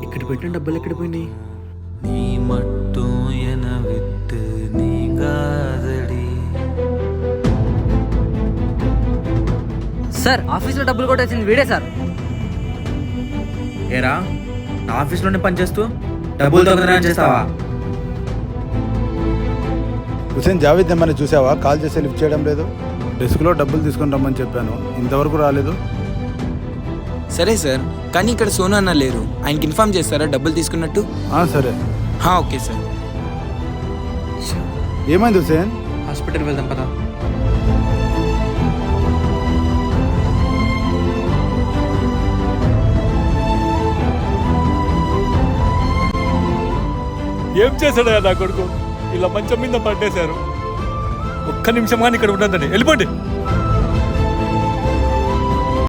ఇక్కడ పెట్టిన డబ్బులు ఎక్కడ పోయినాయి? நீ மட்டும் என விட்டு நீங்காதடி. సార్ ఆఫీస్లో డబ్బులు కొట్టేసింది వీడే సార్. ఏరా నా ఆఫీస్లోనే పనిచేస్తూ డబ్బులు దొంగతనం చేస్తావా? హుసేన్ జావేద్ ఏమన్నా చూసావా? కాల్ చేసి లిఫ్ట్ చేయడం లేదు. డెస్క్లో డబ్బులు తీసుకొని రమ్మని చెప్పాను, ఇంతవరకు రాలేదు. సరే సార్, కానీ ఇక్కడ సోను అన్న లేరు, ఆయనకి ఇన్ఫార్మ్ చేస్తారా డబ్బులు తీసుకున్నట్టు? సరే. Okay sir. ఏమైంది హుసేన్? హాస్పిటల్ వెళ్దాం పదా. ఏం చేశాడా నా కొడుకు? ఇలా మంచం మీద పట్టేశారు. ఒక్క నిమిషం కానీ ఇక్కడ ఉండదండి, వెళ్ళిపోండి.